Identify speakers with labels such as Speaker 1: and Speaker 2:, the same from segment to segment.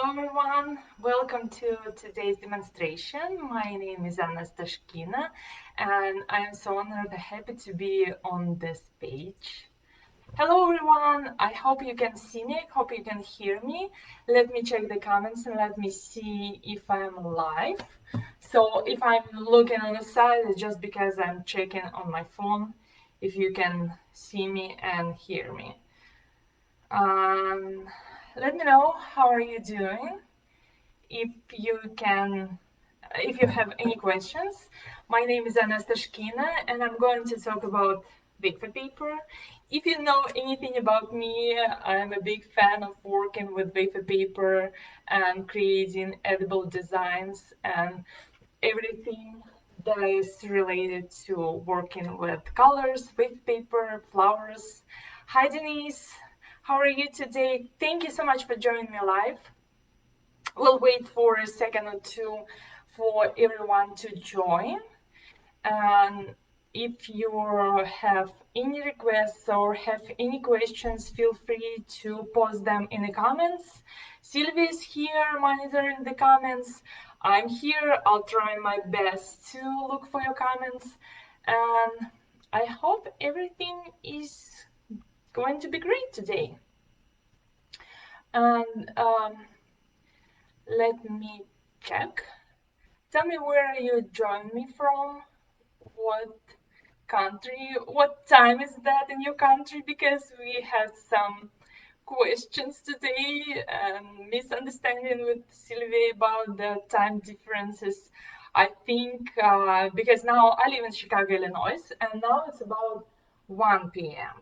Speaker 1: Hello everyone, welcome to today's demonstration. My name is Anna Stashkina and I am so honored and happy to be on this page. Hello everyone, I hope you can see me, I hope you can hear me. Let me check the comments and let me see if I'm live. So if I'm looking on the side, it's just because I'm checking on my phone if you can see me and hear me. Let me know how are you doing. If you have any questions. My name is Anna Stashkina and I'm going to talk about wafer paper. If you know anything about me, I'm a big fan of working with wafer paper and creating edible designs and everything that is related to working with colors, wafer paper, flowers. Hi Denise, how are you today? Thank you so much for joining me live. We'll wait for a second or two for everyone to join. And if you have any requests or have any questions, feel free to post them in the comments. Sylvia is here monitoring the comments. I'm here. I'll try my best to look for your comments. And I hope everything is going to be great today. And let me check. Tell me where you joined me from, what country, what time is that in your country, because we had some questions today and misunderstanding with Sylvie about the time differences. I think because now I live in Chicago, Illinois, and now it's about 1 p.m.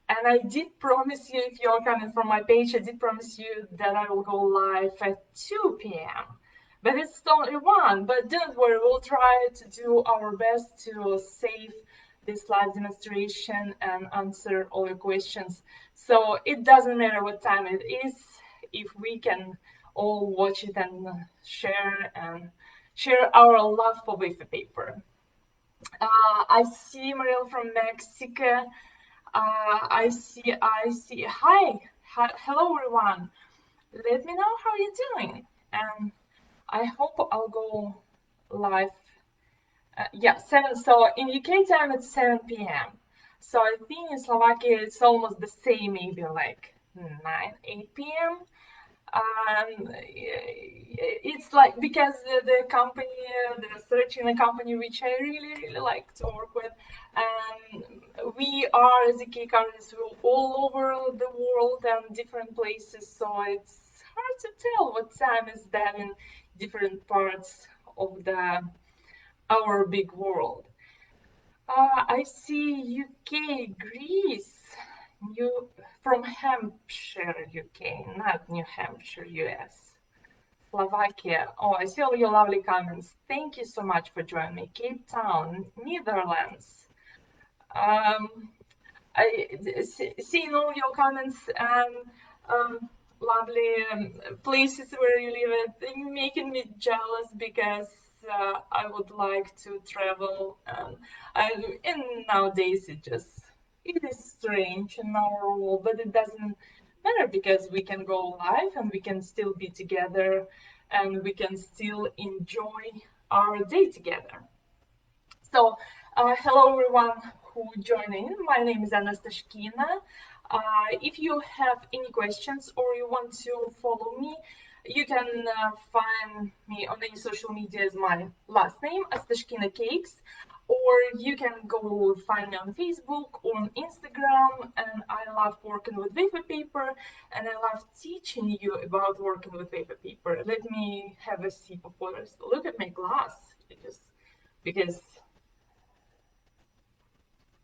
Speaker 1: And I did promise you, if you're coming from my page, I did promise you that I will go live at 2 p.m. But it's only 1. But don't worry, we'll try to do our best to save this live demonstration and answer all your questions. So it doesn't matter what time it is, if we can all watch it and share our love for wafer paper. I see Mariel from Mexico. I see. Hi, hello everyone. Let me know how you're doing, and I hope I'll go live. Yeah, 7. So in UK time it's 7 p.m. So I think in Slovakia it's almost the same, maybe like 8 p.m. It's like because the company, the research in the company which I really like to work with, we are as a cake artists all over the world and different places, so it's hard to tell what time is that in different parts of our big world. I see UK, Greece, from Hampshire, UK, not New Hampshire, US. Slovakia. Oh, I see all your lovely comments. Thank you so much for joining me. Cape Town, Netherlands. Seeing all your comments and lovely places where you live, it's making me jealous because I would like to travel. And nowadays it is strange in our world, but it doesn't matter because we can go live and we can still be together and we can still enjoy our day together. So, hello everyone who joined in. My name is Anna Stashkina. If you have any questions or you want to follow me, you can find me on any social media as my last name, Stashkina Cakes, or you can go find me on Facebook or on Instagram. And I love working with wafer paper, and I love teaching you about working with wafer paper. Let me have a sip of water. So look at my glass, because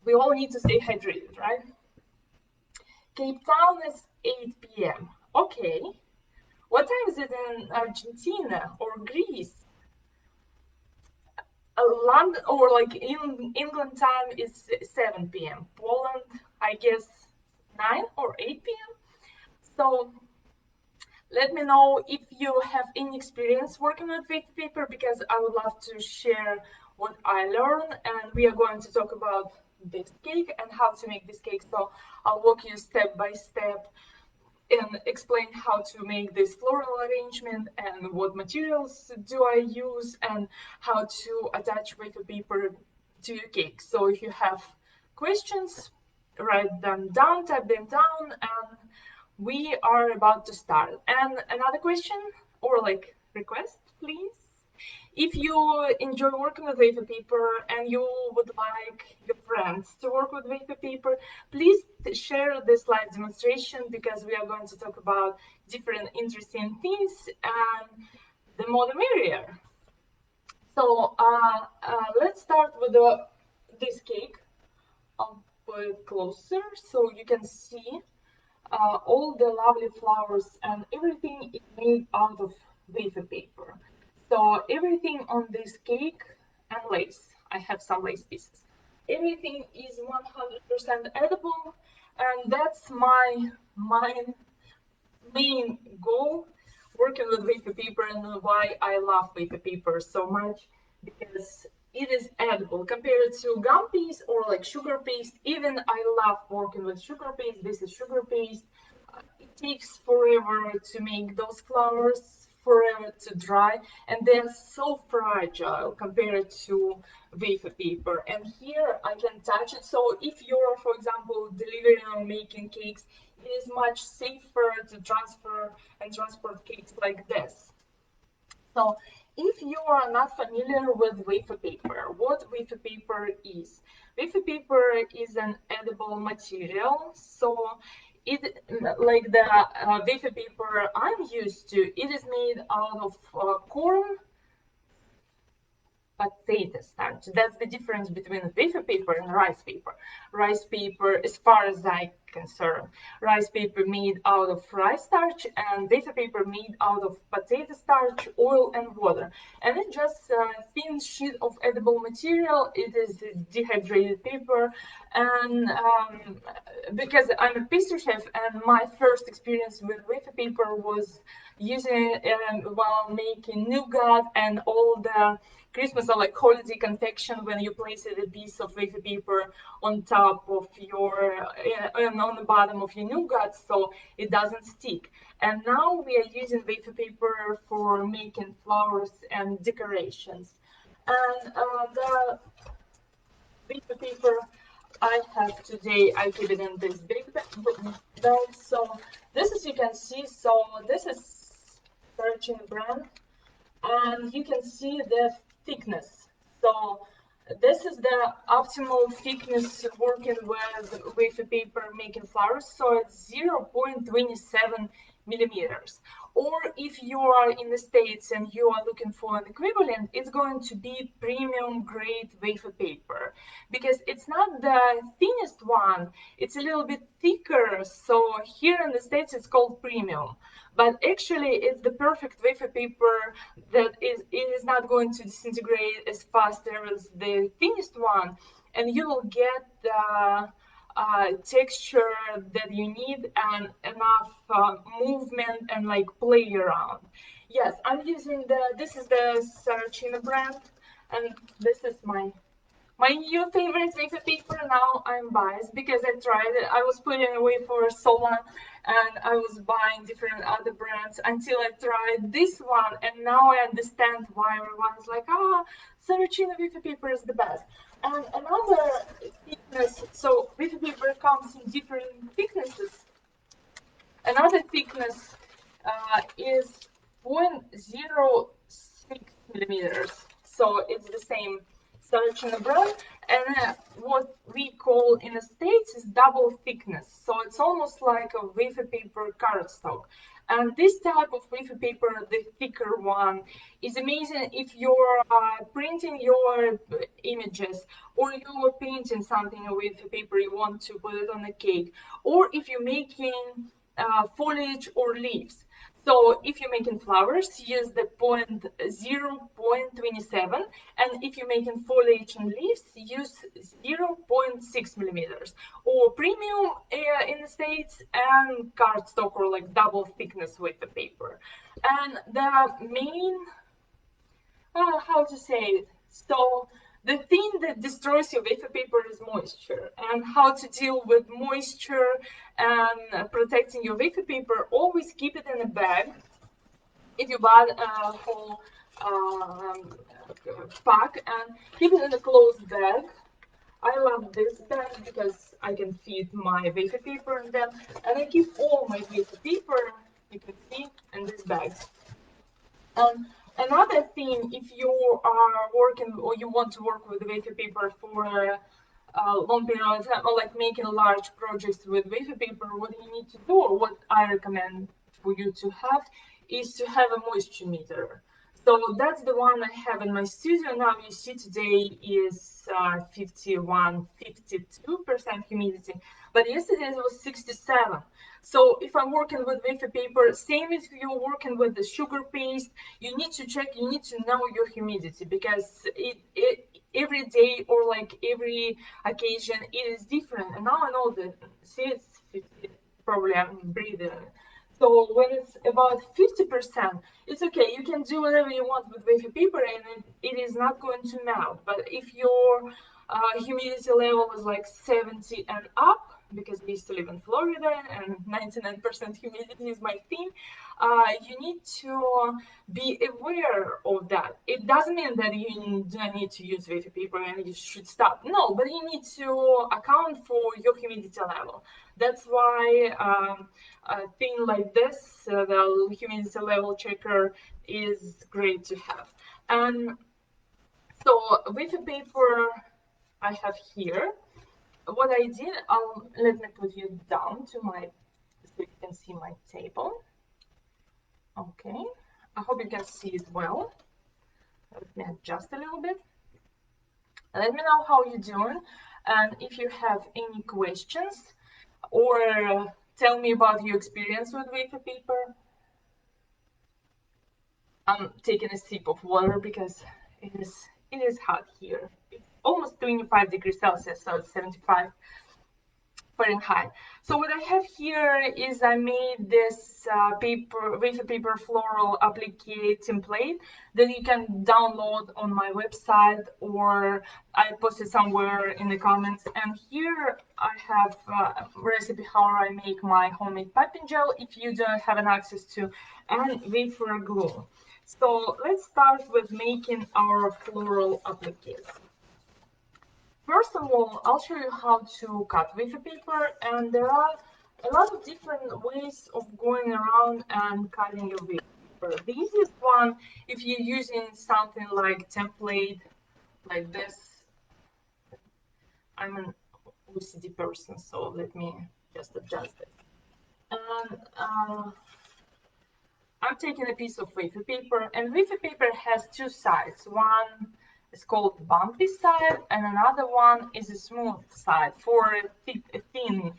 Speaker 1: we all need to stay hydrated, right? Cape Town is 8 p.m. Okay. What time is it in Argentina or Greece? London or like in England time is 7 p.m. Poland, I guess 9 or 8 p.m. So let me know if you have any experience working with wafer paper, because I would love to share what I learned. And we are going to talk about this cake and how to make this cake. So I'll walk you step by step and explain how to make this floral arrangement and what materials do I use and how to attach wafer paper to your cake. So if you have questions, write them down, type them down, and we are about to start. And another question or like request, please. If you enjoy working with wafer paper and you would like your friends to work with wafer paper, please share this live demonstration because we are going to talk about different interesting things, and the more the merrier. So let's start with this cake. I'll put it closer so you can see all the lovely flowers, and everything is made out of wafer paper. So everything on this cake and lace, I have some lace pieces. Everything is 100% edible, and that's my main goal working with wafer paper, and why I love wafer paper so much, because it is edible compared to gum paste or like sugar paste. Even I love working with sugar paste. This is sugar paste. It takes forever to make those flowers, forever to dry, and they're so fragile compared to wafer paper. And here I can touch it. So if you're, for example, delivering or making cakes, it is much safer to transfer and transport cakes like this. So if you are not familiar with wafer paper, what wafer paper is? Wafer paper is an edible material. So it, like the wafer paper I'm used to, it is made out of corn, potato starch. That's the difference between wafer paper and rice paper. Rice paper, as far as I'm concerned, rice paper made out of rice starch, and wafer paper made out of potato starch, oil, and water. And it's just a thin sheet of edible material. It is dehydrated paper, and because I'm a pastry chef, and my first experience with wafer paper was using it while making nougat and all the Christmas or like holiday confection, when you place a piece of wafer paper on top of your and on the bottom of your nougat, so it doesn't stick. And now we are using wafer paper for making flowers and decorations. And the wafer paper I have today, I keep it in this big bag. So this, as you can see, so this is Searching brand, and you can see the thickness. So this is the optimal thickness working with wafer paper making flowers. So it's 0.27 millimeters. Or if you are in the States and you are looking for an equivalent, it's going to be premium grade wafer paper, because it's not the thinnest one, it's a little bit thicker. So here in the States it's called premium, but actually it's the perfect wafer paper that it is not going to disintegrate as fast as the thinnest one, and you will get the texture that you need and enough movement and like play around. Yes, I'm using this is the Saracino brand, and this is my new favorite wafer paper. Now I'm biased because I tried it. I was putting away for so long, and I was buying different other brands until I tried this one, and now I understand why everyone's like, ah, Saracino wafer paper is the best. And another thickness, so wafer paper comes in different thicknesses. Another thickness is 0.06 millimeters. So it's the same starch and brand. And what we call in the States is double thickness. So it's almost like a wafer paper cardstock. And this type of wafer paper, the thicker one, is amazing if you're printing your images, or you're painting something with paper you want to put it on a cake, or if you're making foliage or leaves. So if you're making flowers, use the 0.27, and if you're making foliage and leaves, use 0.6 millimeters, or premium in the States, and cardstock or like double thickness with the paper. And the main, how to say it? So The thing that destroys your wafer paper is moisture, and how to deal with moisture and protecting your wafer paper. Always keep it in a bag. If you buy a whole pack, and keep it in a closed bag. I love this bag because I can feed my wafer paper in them, and I keep all my wafer paper, you can see, in this bag. Another thing, if you are working or you want to work with wafer paper for a long period of time, or like making large projects with wafer paper, what you need to do, or what I recommend for you to have, is to have a moisture meter. So that's the one I have in my studio now. You see today is 51, 52% humidity, but yesterday it was 67. So if I'm working with wafer paper, same as you're working with the sugar paste, you need to check, you need to know your humidity, because it every day or like every occasion it is different. And now I know that, see, it's 50, probably I'm breathing. So when it's about 50%, it's okay. You can do whatever you want with wafer paper, and it is not going to melt. But if your humidity level is like 70 and up, because we used to live in Florida and 99% humidity is my thing, you need to be aware of that. It doesn't mean that you don't need to use wafer paper and you should stop. No, but you need to account for your humidity level. That's why a thing like this, the humidity level checker, is great to have. And so wafer paper I have here. What I did, let me put you down to my, so you can see my table. Okay, I hope you can see it well. Let me adjust a little bit. Let me know how you're doing, and if you have any questions, or tell me about your experience with wafer paper. I'm taking a sip of water because it is hot here. It's almost 25 degrees Celsius, so it's 75 Fahrenheit. So what I have here is I made this wafer paper floral applique template that you can download on my website, or I posted somewhere in the comments. And here I have a recipe how I make my homemade piping gel if you don't have an access to, and wafer glue. So let's start with making our floral appliques. First of all, I'll show you how to cut wafer paper, and there are a lot of different ways of going around and cutting your wafer paper. The easiest one, if you're using something like template like this, I'm an OCD person, so let me just adjust it. And I'm taking a piece of wafer paper, and wafer paper has two sides. One is called bumpy side, and another one is a smooth side for a thin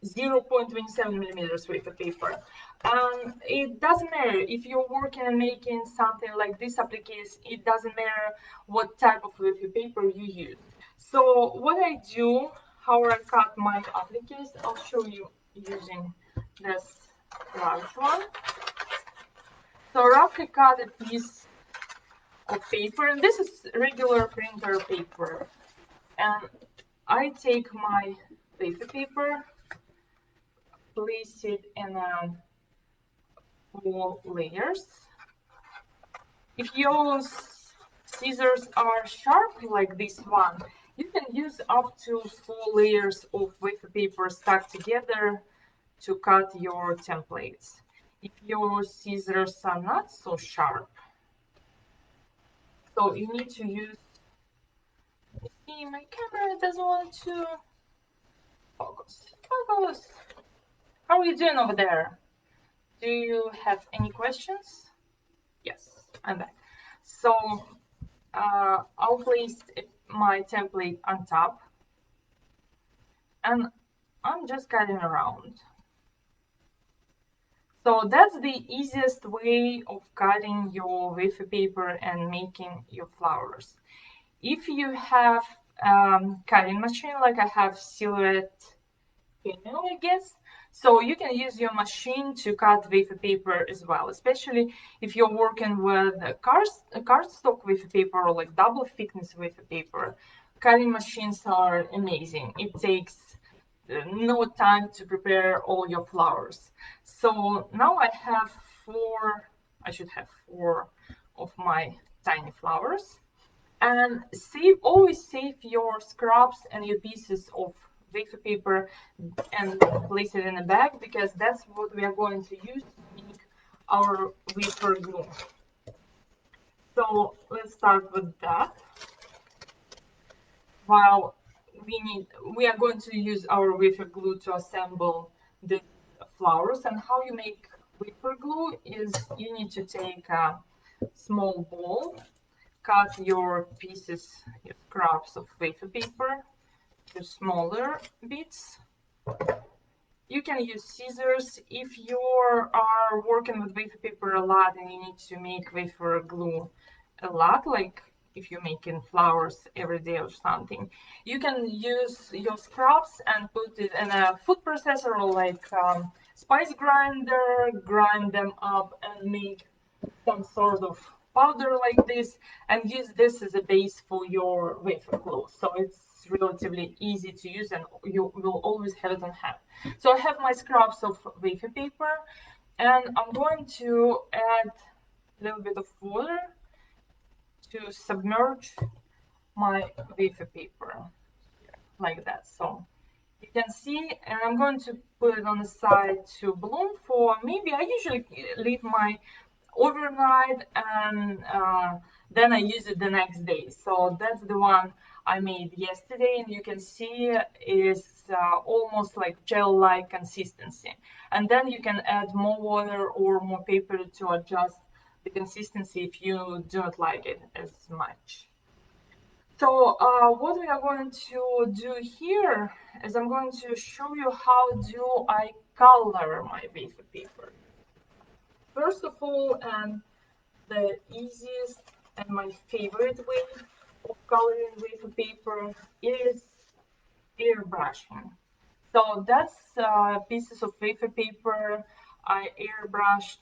Speaker 1: 0.27 millimeters wafer paper. And it doesn't matter if you're working and making something like this appliques, it doesn't matter what type of wafer paper you use. So what I do, how I cut my appliques, I'll show you using this large one. So roughly cut a piece of paper, and this is regular printer paper. And I take my wafer paper, place it in 4 layers. If your scissors are sharp like this one, you can use up to 4 layers of wafer paper stuck together to cut your templates. If your scissors are not so sharp, so you need to use, see, my camera doesn't want to focus. Focus! How are you doing over there? Do you have any questions? Yes, I'm back. So I'll place my template on top, and I'm just cutting around. So that's the easiest way of cutting your wafer paper and making your flowers. If you have cutting machine, like I have Silhouette Piano, I guess, So you can use your machine to cut wafer paper as well, especially if you're working with cardstock wafer paper or like double thickness wafer paper. Cutting machines are amazing. It takes no time to prepare all your flowers. So now I should have four of my tiny flowers. And always save your scraps and your pieces of wafer paper and place it in a bag, because that's what we are going to use to make our wafer glue. So let's start with that. While we are going to use our wafer glue to assemble the flowers. And how you make wafer glue is you need to take a small bowl, cut your pieces, your scraps of wafer paper to smaller bits. You can use scissors if you are working with wafer paper a lot and you need to make wafer glue a lot, like if you're making flowers every day or something. You can use your scraps and put it in a food processor or like spice grinder, grind them up and make some sort of powder like this, and use this as a base for your wafer glue. So it's relatively easy to use and you will always have it on hand. So I have my scraps of wafer paper, and I'm going to add a little bit of water to submerge my wafer paper like that. So you can see, and I'm going to put it on the side to bloom for maybe, I usually leave my overnight, and then I use it the next day. So that's the one I made yesterday, and you can see is almost like gel-like consistency. And then you can add more water or more paper to adjust the consistency if you do not like it as much. So what we are going to do here is I'm going to show you how do I color my wafer paper. First of all, and the easiest and my favorite way of coloring wafer paper is airbrushing. So that's pieces of wafer paper I airbrushed,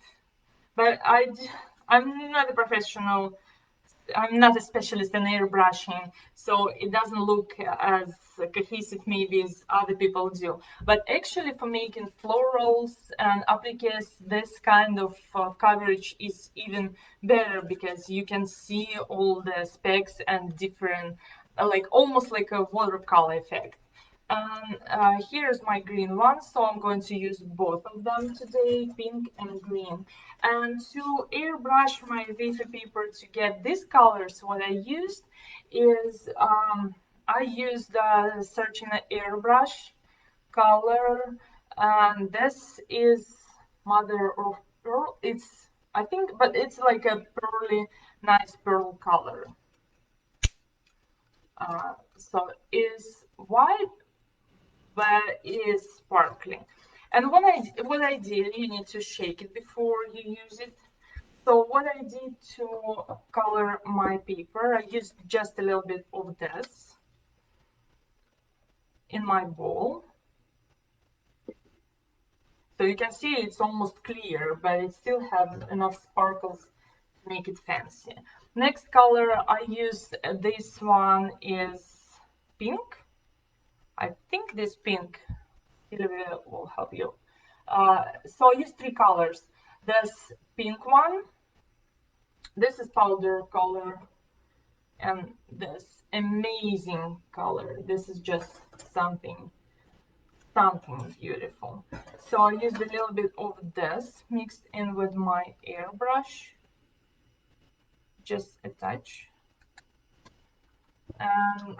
Speaker 1: but I'm not a professional. I'm not a specialist in airbrushing, so it doesn't look as cohesive maybe as other people do. But actually for making florals and appliques, this kind of coverage is even better, because you can see all the specks and different, like almost like a watercolor effect. And here's my green one, so I'm going to use both of them today, pink and green. And to airbrush my wafer paper to get these colors, what I used is I used the Searching Airbrush color, and this is Mother of Pearl. It's, I think, but it's like a pearly, nice pearl color. So is white, but it is sparkling. And what I did, you need to shake it before you use it. So what I did to color my paper, I used just a little bit of this in my bowl. So you can see it's almost clear, but it still has enough sparkles to make it fancy. Next color I used, this one is pink. I think this pink, Sylvia will help you. So I used three colors. This pink one, this is powder color, and this amazing color. This is just something beautiful. So I used a little bit of this mixed in with my airbrush, just a touch. And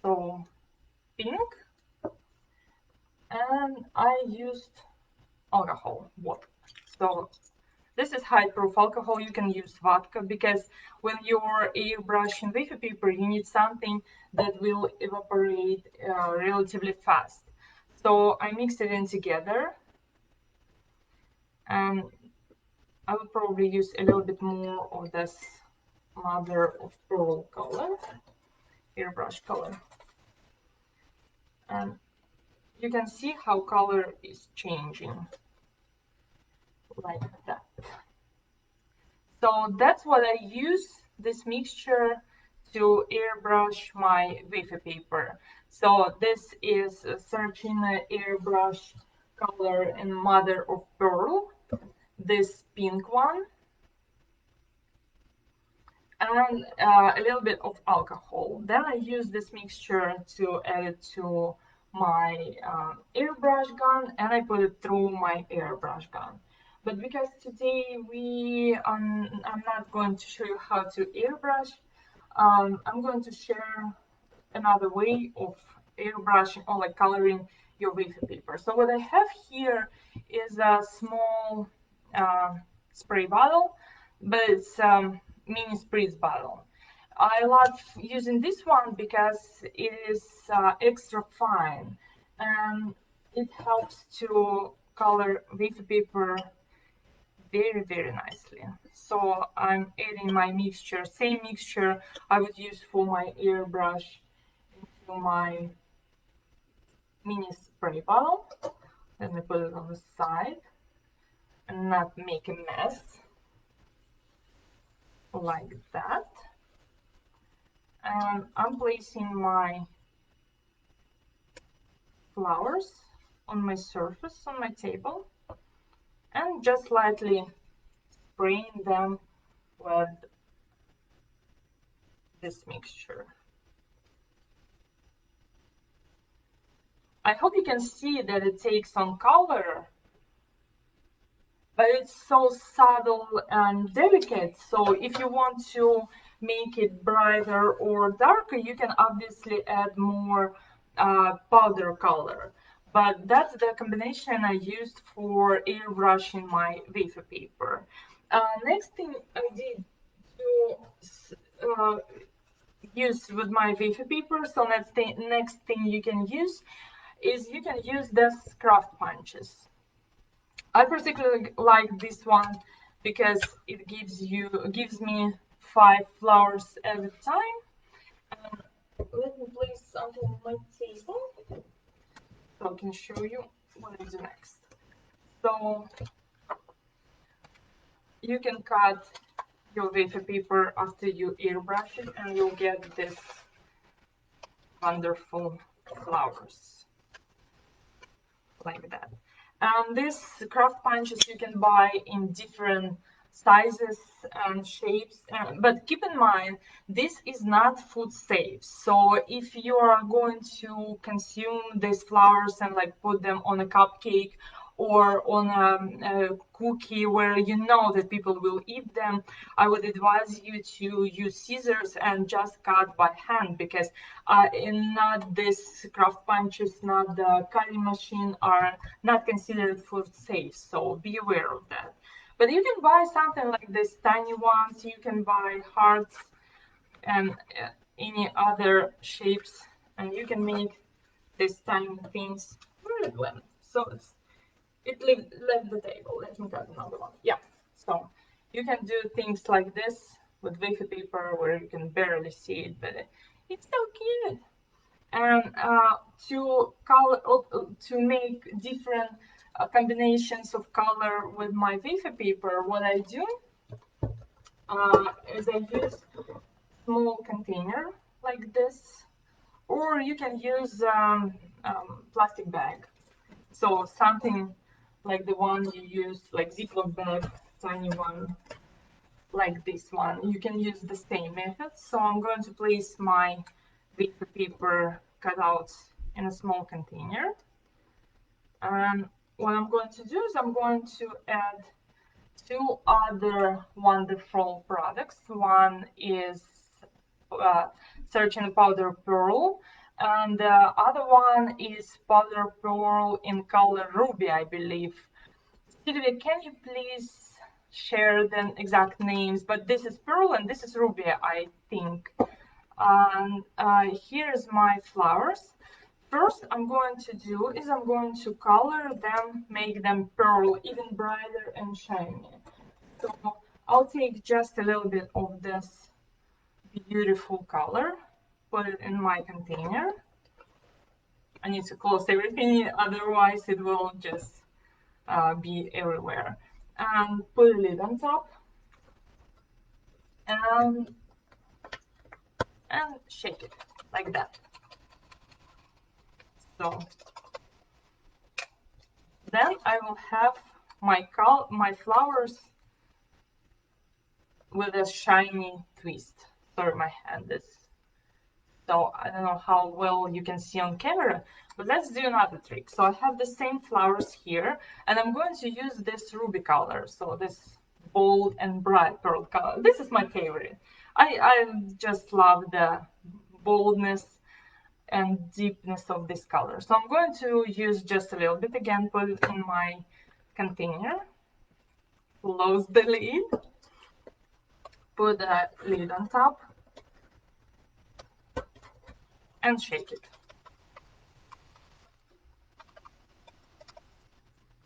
Speaker 1: so pink, and I used alcohol water. So this is high-proof alcohol. You can use vodka, because when you're airbrushing wafer paper, you need something that will evaporate relatively fast. So I mixed it in together, and I will probably use a little bit more of this mother of pearl color, airbrush color. And you can see how color is changing like that. So that's what I use this mixture to airbrush my wafer paper. So this is Searching airbrush color in Mother of Pearl, this pink one, and a little bit of alcohol. Then I use this mixture to add it to my airbrush gun, and I put it through my airbrush gun. But because today I'm not going to show you how to airbrush, I'm going to share another way of airbrushing or like coloring your wafer paper. So what I have here is a small spray bottle, but it's mini spritz bottle. I love using this one because it is extra fine and it helps to color wafer paper very nicely. So I'm adding my mixture, same mixture I would use for my airbrush, into my mini spray bottle. Let me put it on the side and not make a mess like that. And I'm placing my flowers on my surface, on my table, and just lightly spraying them with this mixture. I hope you can see that it takes on color, but it's so subtle and delicate. So if you want to make it brighter or darker, you can obviously add more powder color. But that's the combination I used for airbrushing my wafer paper. Next thing I did to use with my wafer paper, so next thing you can use is you can use the craft punches. I particularly like this one because it gives me 5 flowers at a time. And let me place something on my table so I can show you what I do next. So you can cut your wafer paper after you airbrush it and you'll get this wonderful flowers like that. These craft punches you can buy in different sizes and shapes, but keep in mind this is not food safe. So if you are going to consume these flowers and like put them on a cupcake or on a cookie where you know that people will eat them, I would advise you to use scissors and just cut by hand, because not this craft punches, not the cutting machine are not considered food safe. So be aware of that. But you can buy something like this tiny ones, you can buy hearts and any other shapes, and you can make these tiny things. Where it went? So it left the table. Let me cut another one. Yeah. So you can do things like this with wafer paper where you can barely see it, but it's so cute. And to make different combinations of color with my wafer paper, what I do is I use small container like this, or you can use plastic bag. So something like the one you use, like Ziploc bag, tiny one, like this one. You can use the same method. So I'm going to place my wafer paper cutouts in a small container. And what I'm going to do is I'm going to add 2 other wonderful products. One is Searching Powder Pearl, and the other one is Powder Pearl in color Ruby, I believe. Sylvia, can you please share the exact names? But this is Pearl and this is Ruby, I think. And here's my flowers. First I'm going to do is I'm going to color them, make them pearl, even brighter and shiny. So I'll take just a little bit of this beautiful color, put it in my container, I need to close everything, otherwise it will just be everywhere. And put a lid on top and shake it like that. So then I will have my flowers with a shiny twist. Sorry, my hand is, so I don't know how well you can see on camera, but let's do another trick. So I have the same flowers here, and I'm going to use this ruby color, so this bold and bright pearl color. This is my favorite. I just love the boldness and deepness of this color. So I'm going to use just a little bit, again, put it in my container, close the lid, put the lid on top, and shake it.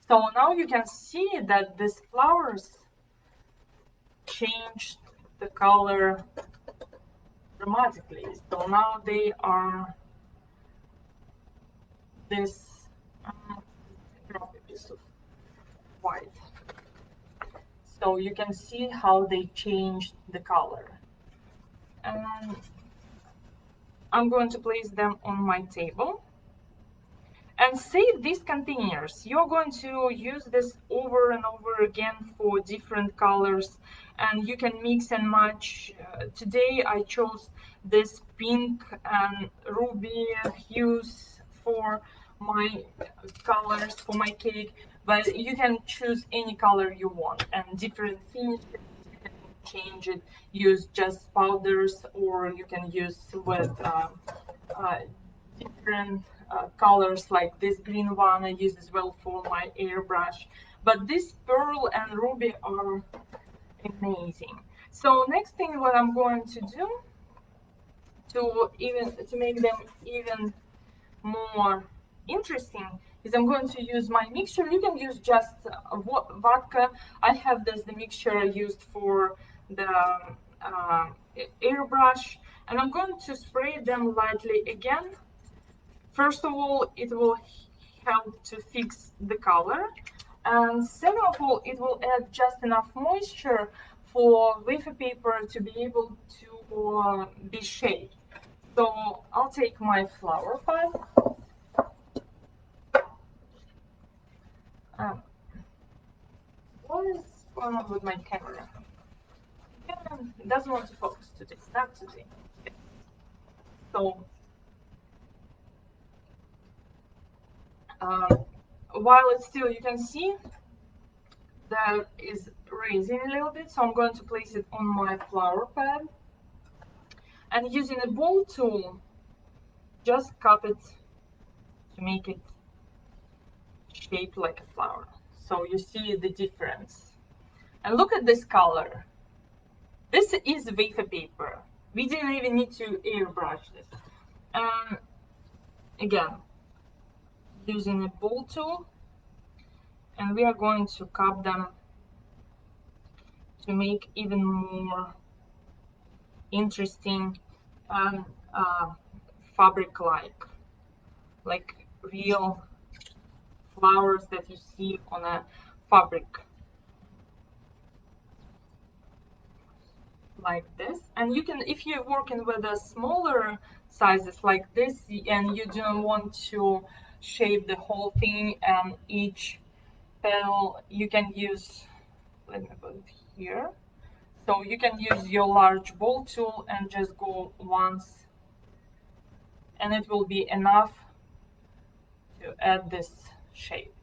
Speaker 1: So now you can see that these flowers changed the color dramatically. So now they are this drop a piece of white. So you can see how they changed the color. And I'm going to place them on my table. And save these containers. You're going to use this over and over again for different colors, and you can mix and match. Today I chose this pink and ruby hues for my colors for my cake, but you can choose any color you want and different finishes. You can change it, use just powders, or you can use with different colors, like this green one I use as well for my airbrush. But this pearl and ruby are amazing. So next thing what I'm going to do to make them even more interesting is I'm going to use my mixture. You can use just vodka. I have the mixture used for the uh, airbrush, and I'm going to spray them lightly again. First of all, it will help to fix the color, and second of all, it will add just enough moisture for wafer paper to be able to be shaped. So I'll take my flower pot. What is going on with my camera? It doesn't want to focus today. Not today. So while it's still, you can see that is raising a little bit. So I'm going to place it on my flower pad, and using a ball tool, just cup it to make it shaped like a flower. So you see the difference. And look at this color. This is wafer paper. We didn't even need to airbrush this. And again, using a ball tool, and we are going to cup them to make even more interesting and fabric like real flowers that you see on a fabric, like this. And you can, if you're working with a smaller sizes like this and you don't want to shape the whole thing and each petal, you can use, let me put it here, so you can use your large ball tool and just go once, and it will be enough to add this shape.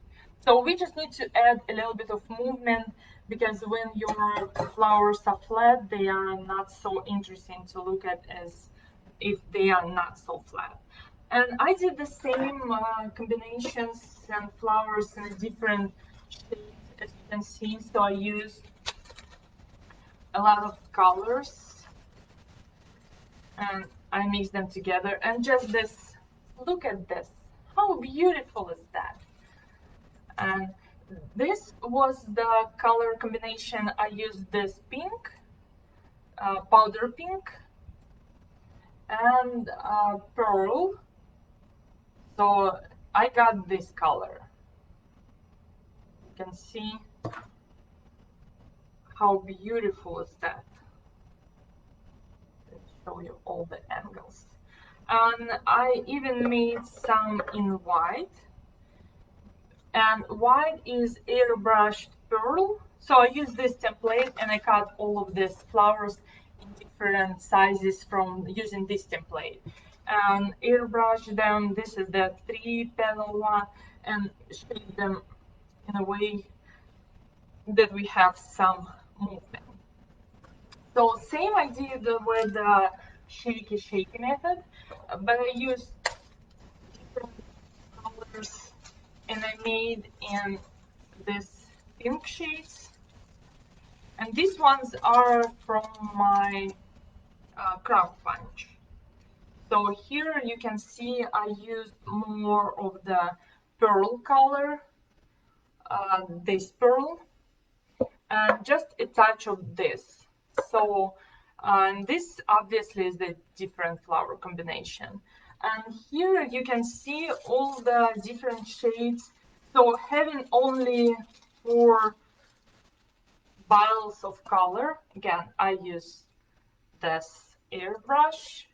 Speaker 1: So we just need to add a little bit of movement, because when your flowers are flat, they are not so interesting to look at as if they are not so flat. And I did the same combinations and flowers in different shapes, as you can see. So I used a lot of colors and I mixed them together, and just this, look at this, how beautiful is that? And this was the color combination. I used this pink, powder pink, and pearl. So I got this color. You can see how beautiful is that. Let's show you all the angles. And I even made some in white. And white is airbrushed pearl. So I use this template and I cut all of these flowers in different sizes from using this template. And airbrush them. This is the 3-petal one, and shape them in a way that we have some movement. So same idea with the shaky method, but I used different colors and I made in this pink shades, and these ones are from my crowdfund. So here you can see I used more of the pearl color, this pearl, and just a touch of this. So this obviously is the different flower combination. And here you can see all the different shades. So having only 4 bottles of color, again, I use this airbrush,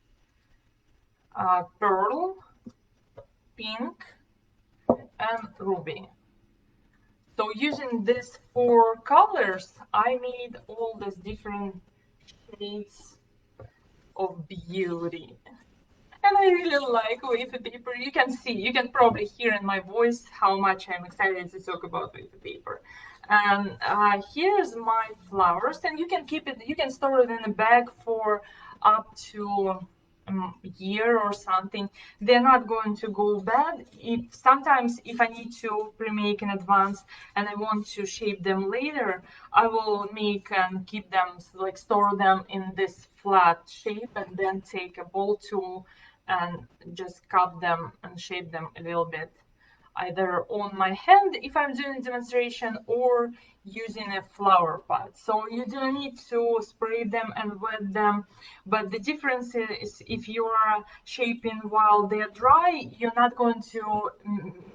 Speaker 1: pearl, pink, and ruby. So using these 4 colors, I made all these different shades of beauty. And I really like wafer paper. You can see, you can probably hear in my voice how much I'm excited to talk about wafer paper. And here's my flowers, and you can keep it, you can store it in a bag for up to a year or something. They're not going to go bad. Sometimes if I need to pre-make in advance and I want to shape them later, I will make and keep them, like store them in this flat shape, and then take a ball tool and just cut them and shape them a little bit, either on my hand if I'm doing a demonstration or using a flower pot. So you don't need to spray them and wet them, but the difference is if you are shaping while they're dry, you're not going to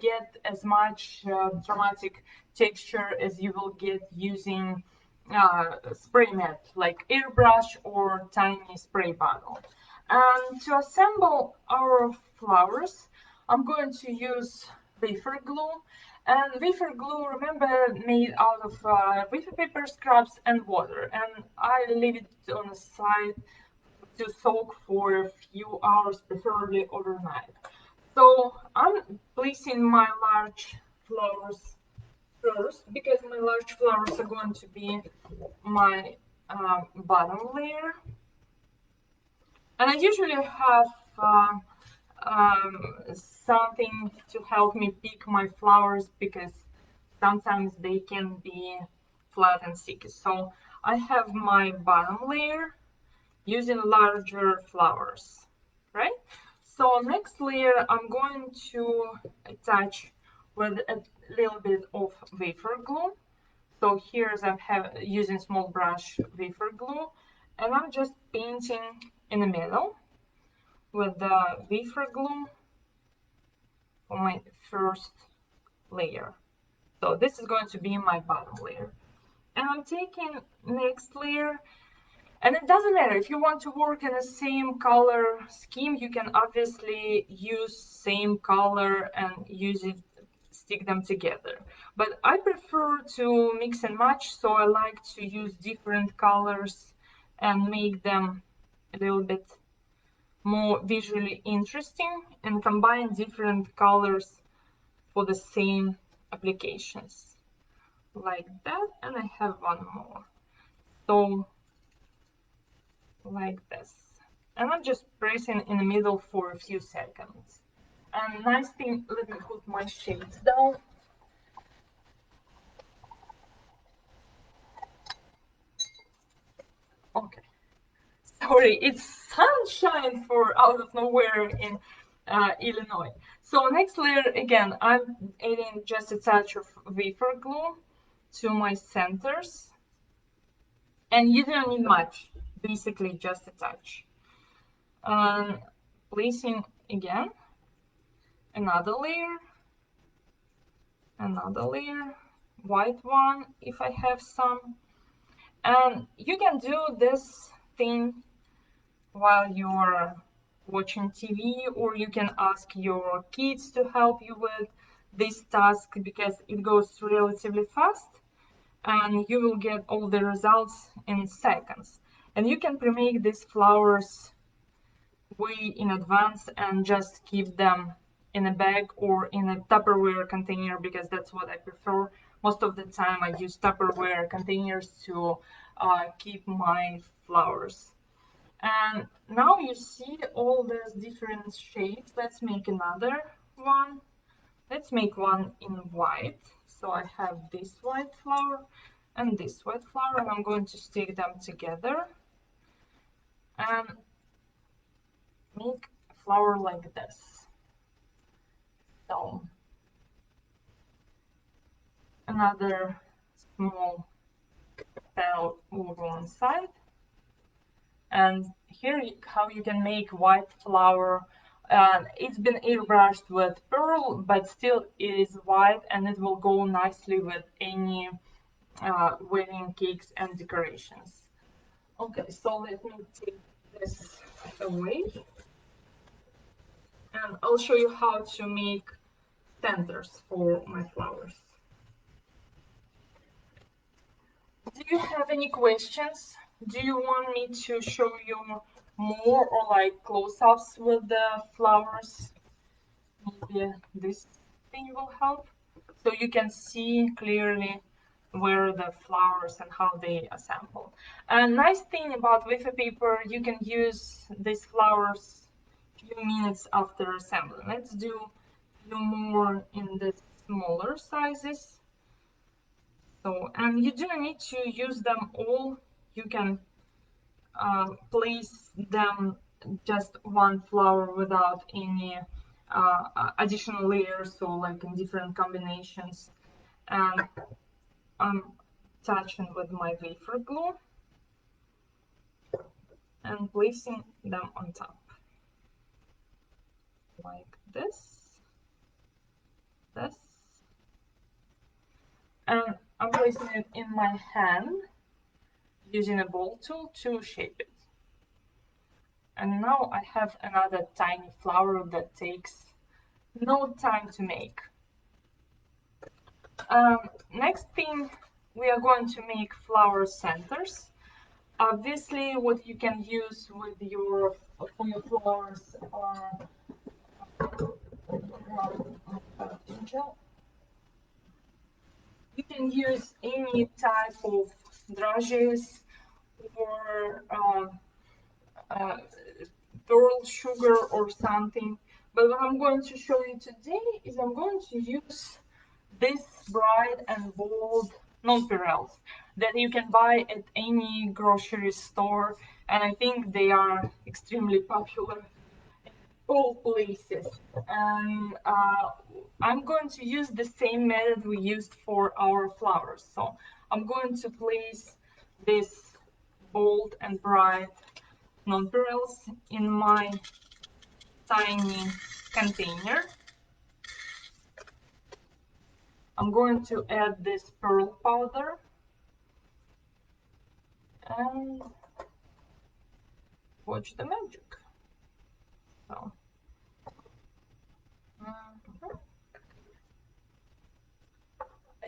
Speaker 1: get as much dramatic texture as you will get using spray mat like airbrush or tiny spray bottle. And to assemble our flowers, I'm going to use wafer glue. And wafer glue, remember, made out of wafer paper scraps and water. And I leave it on the side to soak for a few hours, preferably overnight. So I'm placing my large flowers first, because my large flowers are going to be my bottom layer. And I usually have something to help me pick my flowers, because sometimes they can be flat and sticky. So I have my bottom layer using larger flowers, right? So next layer I'm going to attach with a little bit of wafer glue. So here's I'm using small brush wafer glue, and I'm just painting in the middle with the wafer glue for my first layer. So this is going to be my bottom layer. And I'm taking next layer, and it doesn't matter if you want to work in the same color scheme, you can obviously use same color and use it, stick them together. But I prefer to mix and match, so I like to use different colors and make them a little bit more visually interesting and combine different colors for the same applications, like that. And I have one more, so like this, and I'm just pressing in the middle for a few seconds. And nice thing, let me put my shades down. Okay, sorry, it's sunshine for out of nowhere in Illinois. So next layer, again, I'm adding just a touch of wafer glue to my centers, and you don't need much, basically just a touch. Placing again, another layer, white one if I have some. And you can do this thing while you're watching TV, or you can ask your kids to help you with this task because it goes relatively fast and you will get all the results in seconds. And you can pre-make these flowers way in advance and just keep them in a bag or in a Tupperware container, because that's what I prefer. Most of the time I use Tupperware containers to keep my flowers. And now you see all those different shapes. Let's make another one. Let's make one in white. So I have this white flower and this white flower, and I'm going to stick them together and make a flower like this. So another small petal over one side. And here how you can make white flower. It's been airbrushed with pearl, but still it is white, and it will go nicely with any wedding cakes and decorations. Okay, so let me take this away, and I'll show you how to make centers for my flowers. Do you have any questions? Do you want me to show you more, or like close-ups with the flowers? Maybe this thing will help, so you can see clearly where the flowers and how they assemble. A nice thing about wafer paper, you can use these flowers few minutes after assembly. Let's do a few more in the smaller sizes. So, and you don't need to use them all. You can place them just one flower without any additional layers, so like in different combinations. And I'm touching with my wafer glue and placing them on top like this, and I'm placing it in my hand using a ball tool to shape it. And now I have another tiny flower that takes no time to make. Next thing, we are going to make flower centers. Obviously, what you can use with your for your flowers are you can use any type of dragées or pearl sugar or something. But what I'm going to show you today is I'm going to use this bright and bold nonpareils that you can buy at any grocery store, and I think they are extremely popular in all places. And I'm going to use the same method we used for our flowers. So I'm going to place this bold and bright nonpareils in my tiny container. I'm going to add this pearl powder and watch the magic. So,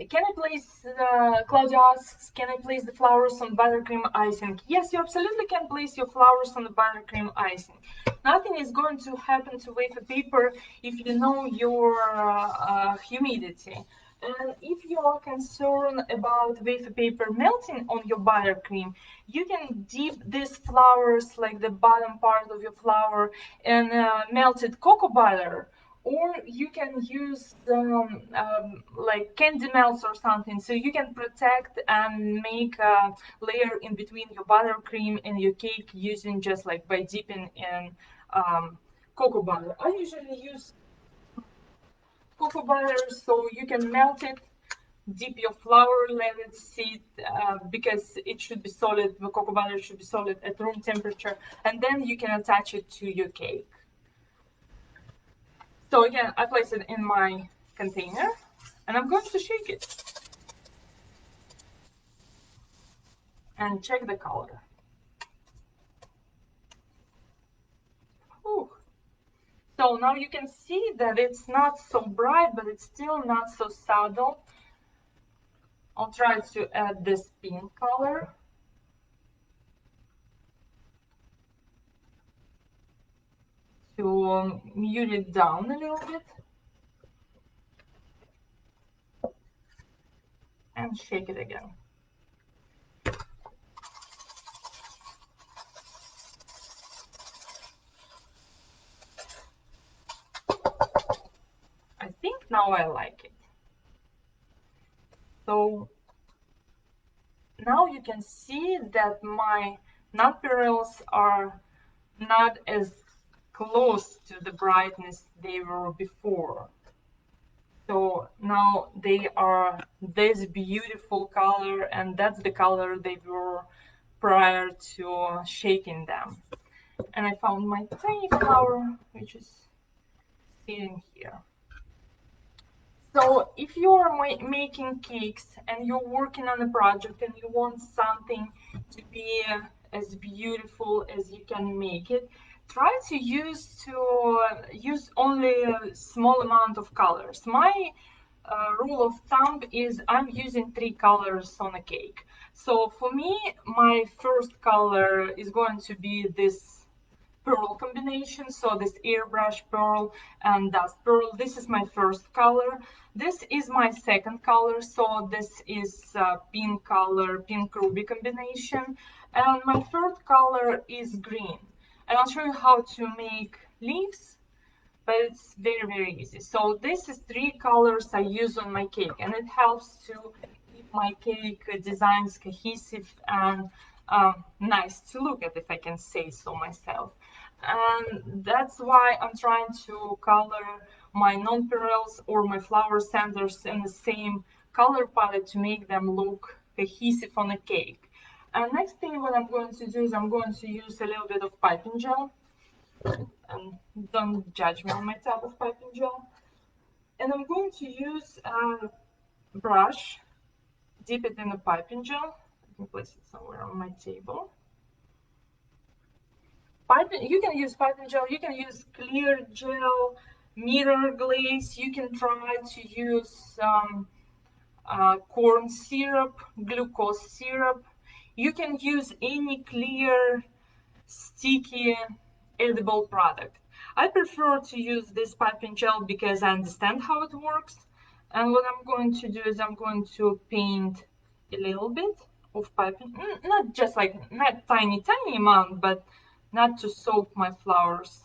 Speaker 1: can I place, Claudia asks, can I place the flowers on buttercream icing? Yes, you absolutely can place your flowers on the buttercream icing. Nothing is going to happen to wafer paper if you know your humidity. And if you are concerned about wafer paper melting on your buttercream, you can dip these flowers, like the bottom part of your flower, in melted cocoa butter, or you can use like candy melts or something, so you can protect and make a layer in between your buttercream and your cake using just like by dipping in cocoa butter. I usually use cocoa butter, so you can melt it, dip your flour, let it sit, because it should be solid, the cocoa butter should be solid at room temperature, and then you can attach it to your cake. So again, I place it in my container and I'm going to shake it and check the color. Ooh. So now you can see that it's not so bright, but it's still not so subtle. I'll try to add this pink color. To mute it down a little bit. And shake it again. I think now I like it. So now you can see that my nonpareils are not as close to the brightness they were before. So now they are this beautiful color, and that's the color they were prior to shaking them. And I found my tiny flower, which is sitting here. So if you're making cakes and you're working on a project and you want something to be as beautiful as you can make it, try to use only a small amount of colors. My rule of thumb is I'm using 3 colors on a cake. So for me, my first color is going to be this pearl combination, so this airbrush pearl and dust pearl. This is my first color. This is my second color, so this is pink color, pink ruby combination, and my third color is green. And I'll show you how to make leaves, but it's very easy. So this is 3 colors I use on my cake, and it helps to keep my cake designs cohesive and nice to look at, if I can say so myself. And that's why I'm trying to color my nonpareils or my flower centers in the same color palette to make them look cohesive on a cake. And next thing what I'm going to do is I'm going to use a little bit of piping gel. And don't judge me on my type of piping gel. And I'm going to use a brush, dip it in the piping gel. Let me place it somewhere on my table. You can use piping gel, you can use clear gel, mirror glaze, you can try to use corn syrup, glucose syrup. You can use any clear, sticky, edible product. I prefer to use this piping gel because I understand how it works. And what I'm going to do is I'm going to paint a little bit of piping, not just like, not tiny amount, but not to soak my flowers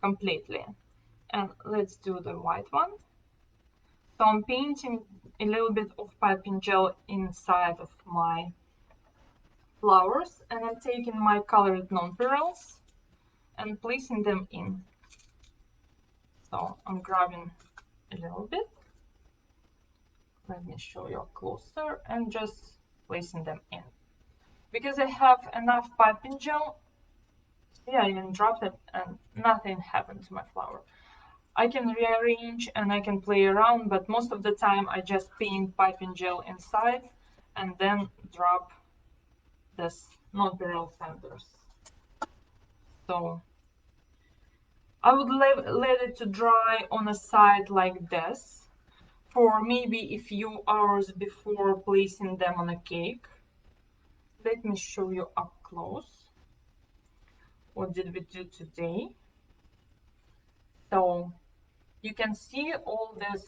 Speaker 1: completely. And let's do the white one. So I'm painting a little bit of piping gel inside of my flowers, and I'm taking my colored nonpareils and placing them in. So I'm grabbing a little bit. Let me show you closer and just placing them in. Because I have enough piping gel, see, I even dropped it and nothing happened to my flower. I can rearrange and I can play around, but most of the time I just paint piping gel inside and then drop this nonpareil centers. So I would let it to dry on a side like this for maybe a few hours before placing them on a cake. Let me show you up close. What did we do today? So you can see all these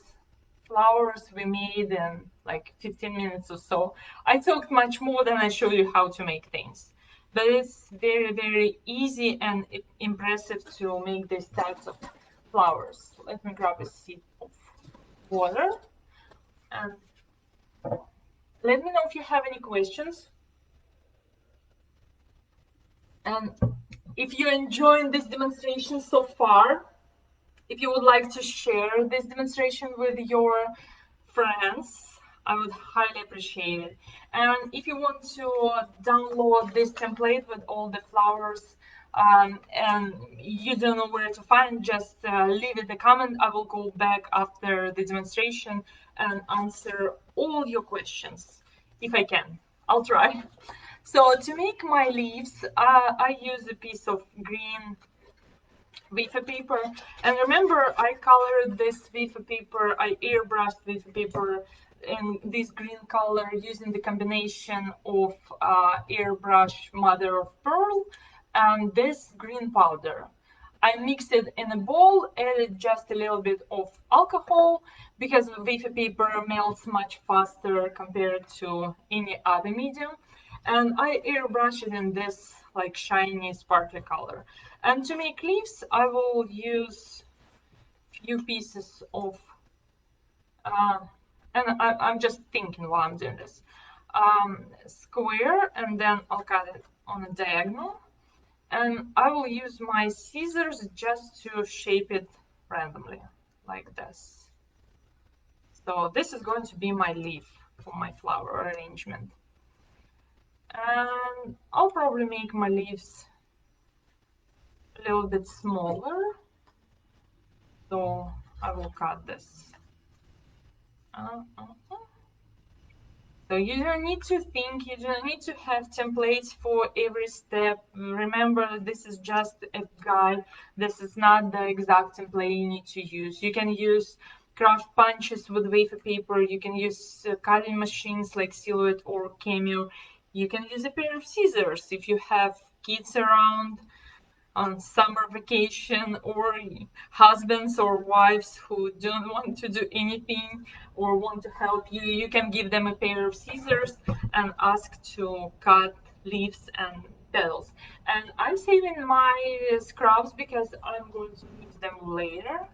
Speaker 1: flowers we made in like 15 minutes or so. I talked much more than I showed you how to make things. But it's very easy and impressive to make these types of flowers. Let me grab a sip of water and let me know if you have any questions. And if you're enjoying this demonstration so far, if you would like to share this demonstration with your friends, I would highly appreciate it. And if you want to download this template with all the flowers and you don't know where to find, just leave it a comment. I will go back after the demonstration and answer all your questions if I can. I'll try. So to make my leaves, I use a piece of green wafer paper, and remember I colored this wafer paper, I airbrushed wafer paper in this green color using the combination of airbrush mother of pearl and this green powder. I mixed it in a bowl, added just a little bit of alcohol because wafer paper melts much faster compared to any other medium, and I airbrush it in this like shiny sparkly color. And to make leaves, I will use few pieces of, and I'm just thinking while I'm doing this, square, and then I'll cut it on a diagonal. And I will use my scissors just to shape it randomly, like this. So this is going to be my leaf for my flower arrangement. And I'll probably make my leaves a little bit smaller. So I will cut this. So you don't need to think, you don't need to have templates for every step. Remember, this is just a guide. This is not the exact template you need to use. You can use craft punches with wafer paper. You can use cutting machines like Silhouette or Cameo. You can use a pair of scissors if you have kids around on summer vacation, or husbands or wives who don't want to do anything or want to help you. You can give them a pair of scissors and ask to cut leaves and petals. And I'm saving my scraps because I'm going to use them later.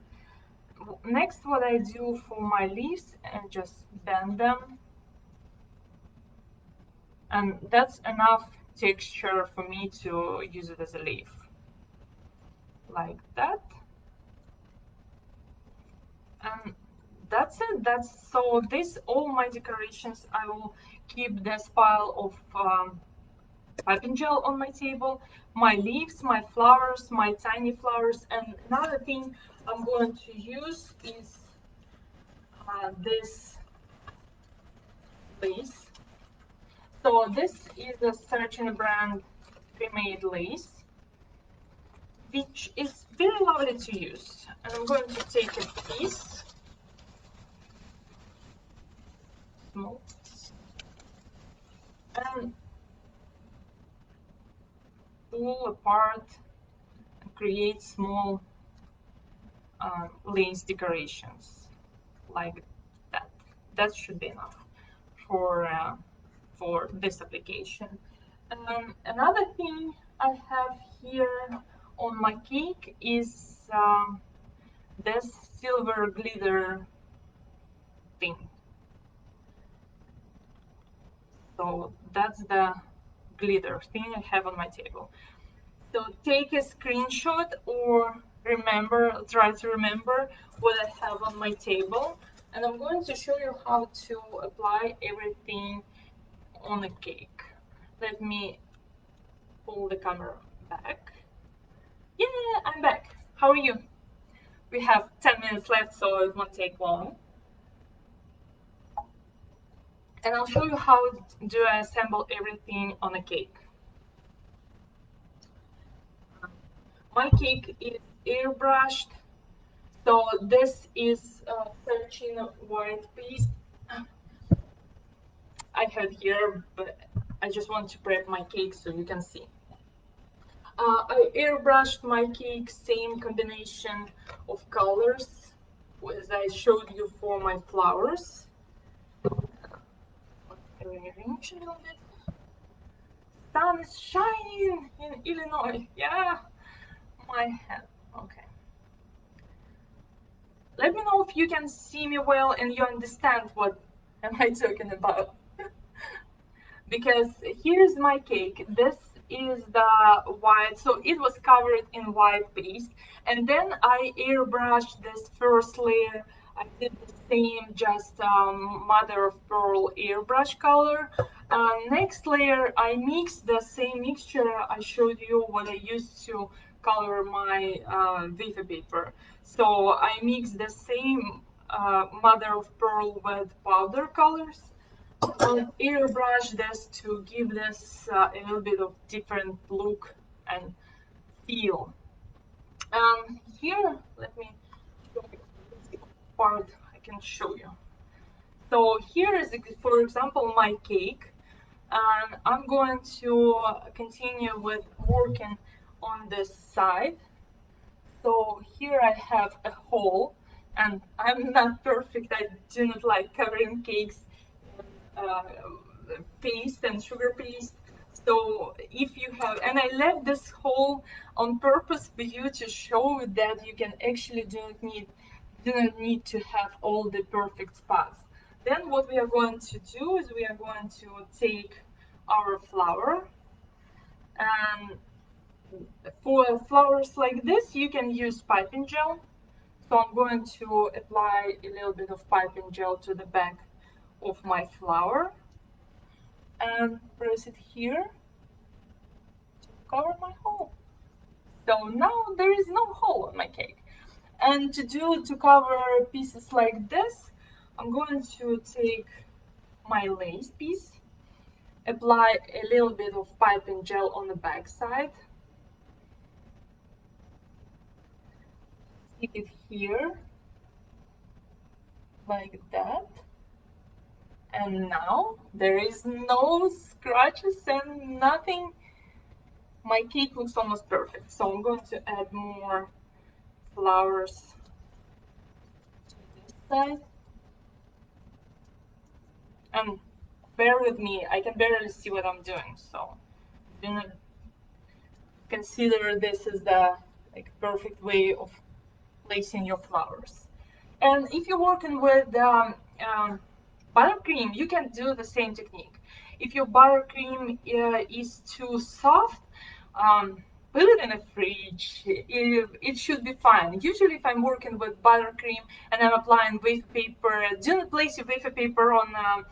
Speaker 1: Next, what I do for my leaves, and just bend them, and that's enough texture for me to use it as a leaf, like that. And that's it. That's so this all my decorations. I will keep this pile of piping gel on my table, my leaves, my flowers, my tiny flowers. And another thing I'm going to use is this lace. So this is a Searching brand pre-made lace, which is very lovely to use. And I'm going to take a piece, small, and pull apart and create small lace decorations like that. That should be enough for this application. Another thing I have here on my cake is this silver glitter thing. So that's the glitter thing I have on my table. So take a screenshot or try to remember what I have on my table. And I'm going to show you how to apply everything on a cake. Let me pull the camera back. Yeah, I'm back. How are you? We have 10 minutes left, so it won't take long. And I'll show you how do I assemble everything on a cake. My cake is airbrushed. So this is Searching white paste I have here, but I just want to prep my cake so you can see. I airbrushed my cake, same combination of colors as I showed you for my flowers. Rearrange a little bit. Sun is shining in Illinois. Yeah, my head. Okay. Let me know if you can see me well and you understand what am I talking about. Because here's my cake. This is the white, so it was covered in white paste, and then I airbrushed this first layer. I did the same, just mother of pearl airbrush color, Next layer, I mix the same mixture I showed you what I used to color my wafer paper. So I mix the same mother of pearl with powder colors and airbrush this to give this a little bit of different look and feel. Here, let me show you this part I can show you. So here is, for example, my cake. And I'm going to continue with working on this side. So here I have a hole, and I'm not perfect. I do not like covering cakes with paste and sugar paste. So if you have, and I left this hole on purpose for you to show that you can actually do not need to have all the perfect spots. Then what we are going to do is we are going to take our flower, and for flowers like this you can use piping gel. So I'm going to apply a little bit of piping gel to the back of my flower and press it here to cover my hole. So now there is no hole on my cake. And to cover pieces like this, I'm going to take my lace piece, apply a little bit of piping gel on the back side, stick it here like that, and now there is no scratches and nothing. My cake looks almost perfect, so I'm going to add more flowers to this side. And bear with me, I can barely see what I'm doing, so do not consider this as the perfect way of placing your flowers. And if you're working with buttercream, you can do the same technique. If your buttercream is too soft, put it in a fridge. It should be fine. Usually if I'm working with buttercream and I'm applying wafer paper, do not place your wafer paper on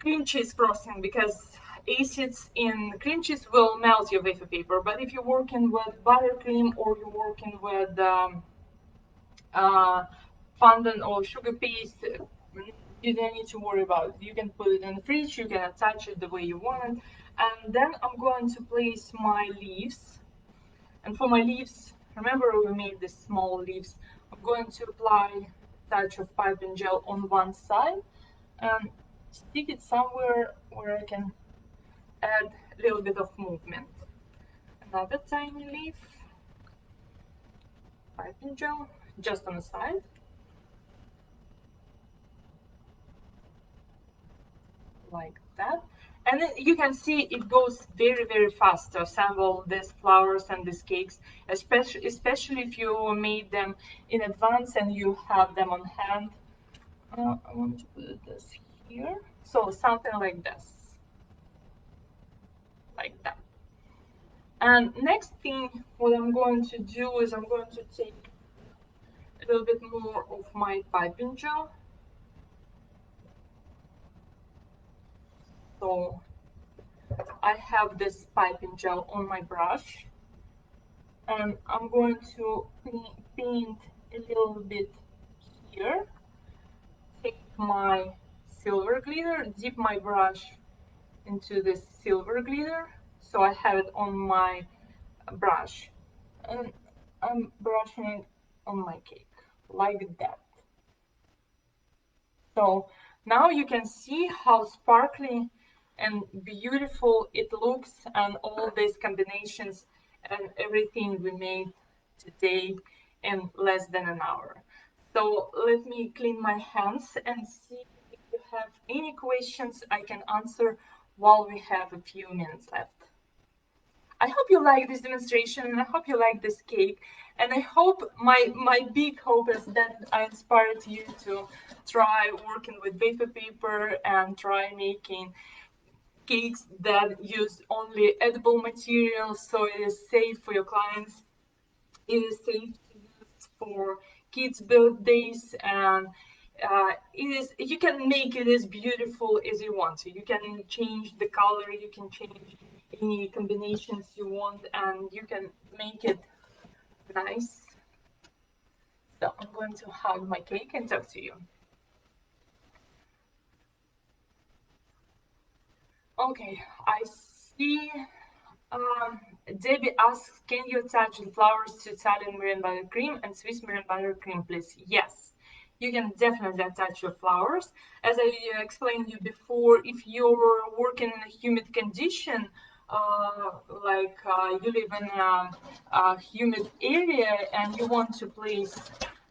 Speaker 1: cream cheese frosting, because acids in cream cheese will melt your wafer paper. But if you're working with buttercream or you're working with fondant or sugar paste, you don't need to worry about it. You can put it in the fridge, you can attach it the way you want. And then I'm going to place my leaves. And for my leaves, remember we made these small leaves. I'm going to apply a touch of piping gel on one side and stick it somewhere where I can add a little bit of movement. Another tiny leaf, piping gel, just on the side. Like that. And then you can see it goes very fast to assemble these flowers and these cakes, especially if you made them in advance and you have them on hand. I want to put this here, so something like this, like that. And next thing what I'm going to do is I'm going to take a little bit more of my piping gel. So I have this piping gel on my brush, and I'm going to paint a little bit here. Take my silver glitter, dip my brush into this silver glitter, so I have it on my brush, and I'm brushing it on my cake like that. So now you can see how sparkly and beautiful it looks, and all these combinations and everything we made today in less than an hour. So let me clean my hands and see if you have any questions I can answer while we have a few minutes left. I hope you like this demonstration, and I hope you like this cake, and I hope my big hope is that I inspired you to try working with wafer paper and try making cakes that use only edible materials, so it is safe for your clients, it is safe to use for kids' birthdays, and you can make it as beautiful as you want to. You can change the color, you can change any combinations you want, and you can make it nice. So I'm going to hug my cake and talk to you. Okay, I see. Debbie asks, can you attach the flowers to Italian meringue buttercream and Swiss meringue buttercream, please? Yes, you can definitely attach your flowers. As I explained you before, if you're working in a humid condition, you live in a humid area and you want to place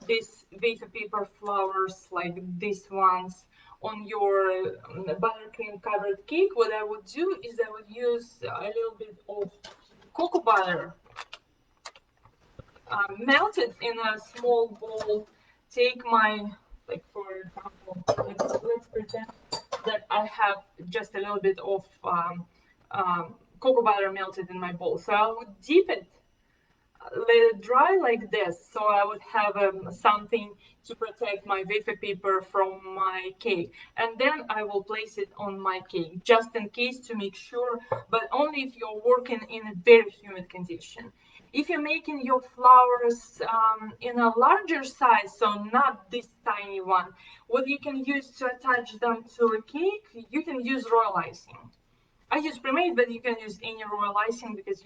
Speaker 1: these wafer paper flowers like these ones on your buttercream covered cake, what I would do is I would use a little bit of cocoa butter, melt it in a small bowl. Take my, like for example, let's pretend that I have just a little bit of cocoa butter melted in my bowl. So I would dip it, let it dry like this, so I would have something to protect my wafer paper from my cake, and then I will place it on my cake just in case, to make sure, but only if you're working in a very humid condition. If you're making your flowers in a larger size, so not this tiny one, what you can use to attach them to a cake, you can use royal icing. I use pre-made, but you can use any royal icing because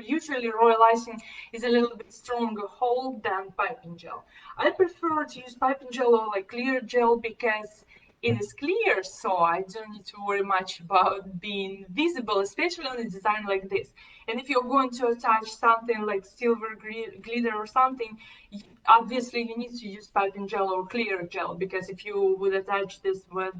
Speaker 1: usually royal icing is a little bit stronger hold than piping gel. I prefer to use piping gel or like clear gel because it is clear, so I don't need to worry much about being visible, especially on a design like this. And if you're going to attach something like silver glitter or something, obviously you need to use piping gel or clear gel, because if you would attach this with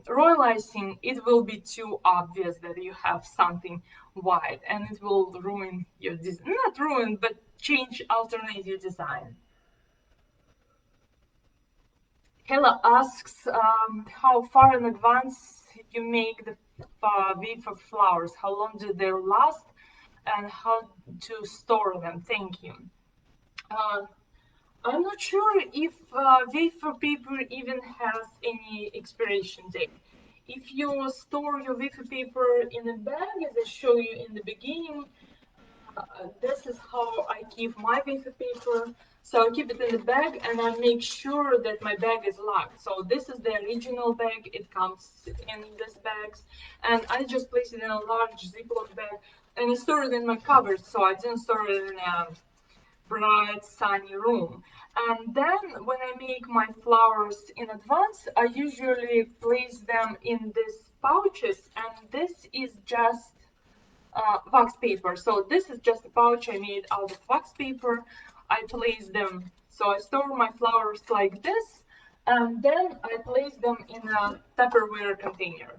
Speaker 1: royal icing, it will be too obvious that you have something white, and it will ruin your design. Not ruin, but alternate your design. Hella asks how far in advance you make the wafer flowers, how long do they last, and how to store them. Thank you. Uh, I'm not sure if wafer paper even has any expiration date. If you store your wafer paper in a bag, as I show you in the beginning, this is how I keep my wafer paper. So I keep it in the bag and I make sure that my bag is locked. So this is the original bag. It comes in these bags. And I just place it in a large Ziploc bag and I store it in my cupboard. So I didn't store it in a bright sunny room. And then when I make my flowers in advance, I usually place them in these pouches, and this is just wax paper. So this is just a pouch I made out of wax paper. I place them, so I store my flowers like this, and then I place them in a Tupperware container.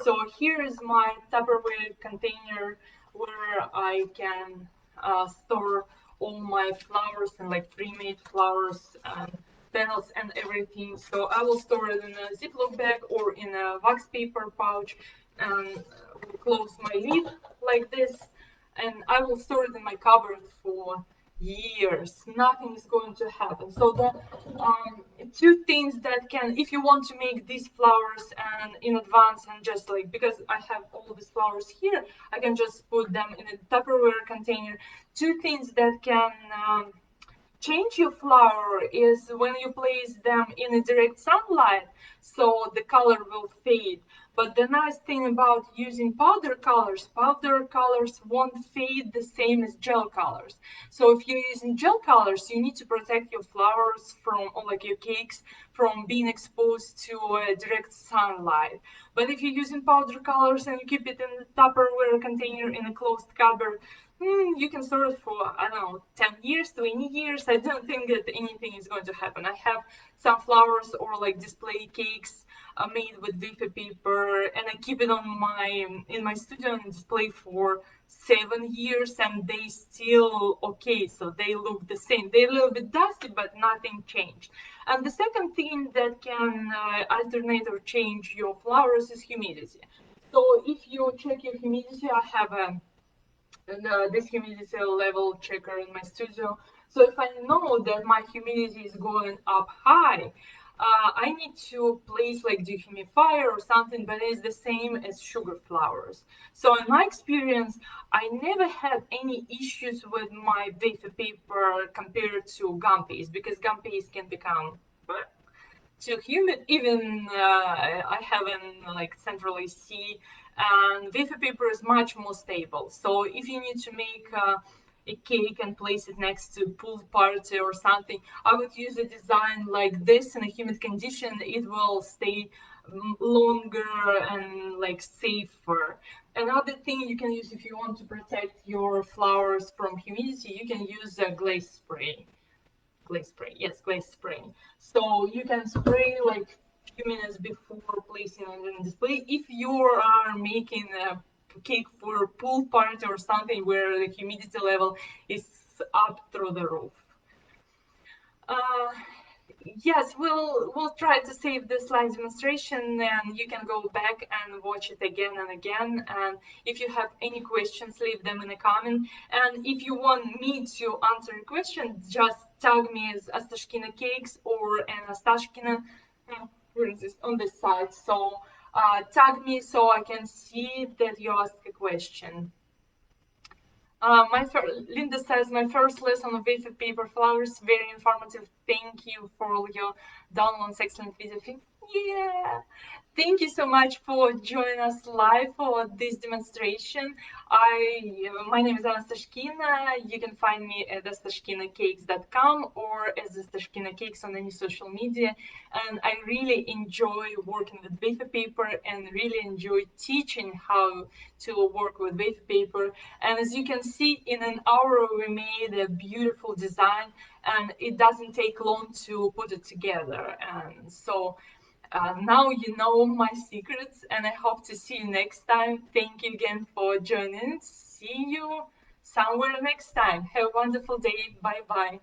Speaker 1: So here is my Tupperware container where I can store all my flowers and like pre-made flowers and petals and everything. So I will store it in a Ziploc bag or in a wax paper pouch, and close my lid like this, and I will store it in my cupboard for years. Nothing is going to happen. So the two things that can, if you want to make these flowers and in advance, and just like, because I have all these flowers here, I can just put them in a Tupperware container. Two things that can change your flower is when you place them in a direct sunlight, so the color will fade. But the nice thing about using powder colors won't fade the same as gel colors. So if you're using gel colors, you need to protect your flowers from, or like your cakes, from being exposed to direct sunlight. But if you're using powder colors and you keep it in a Tupperware container in a closed cupboard, you can store it for, I don't know, 10 years, 20 years. I don't think that anything is going to happen. I have some flowers or like display cakes made with wafer paper, and I keep it on in my studio on display for 7 years, and they still okay. So they look the same. They're a little bit dusty, but nothing changed. And the second thing that can alternate or change your flowers is humidity. So if you check your humidity, I have a this humidity level checker in my studio. So if I know that my humidity is going up high, I need to place like dehumidifier or something, but it's the same as sugar flowers. So in my experience, I never had any issues with my wafer paper compared to gum paste, because gum paste can become too humid. Even I have in like central AC, and wafer paper is much more stable. So if you need to make a cake and place it next to pool party or something, I would use a design like this in a humid condition. It will stay longer and like safer. Another thing you can use if you want to protect your flowers from humidity, you can use a glaze spray. Glaze spray, yes, glaze spray. So you can spray like few minutes before placing it on display. If you are making a cake for a pool party or something where the humidity level is up through the roof. Uh, yes, we'll try to save this slide demonstration, and you can go back and watch it again and again. And if you have any questions, leave them in a comment. And if you want me to answer a question, just tag me as Astashkina Cakes or Anastashkina. Where is this? On this side. So tag me so I can see that you asked a question. Linda says, my first lesson on wafer paper flowers, very informative. Thank you for all your downloads, excellent video. Yeah, thank you so much for joining us live for this demonstration. My name is Anastashkina. You can find me at astashkinacakes.com or as Astashkina Cakes on any social media. And I really enjoy working with wafer paper and really enjoy teaching how to work with wafer paper. And as you can see, in an hour we made a beautiful design, and it doesn't take long to put it together. And so now you know my secrets, and I hope to see you next time. Thank you again for joining. See you somewhere next time. Have a wonderful day. Bye bye.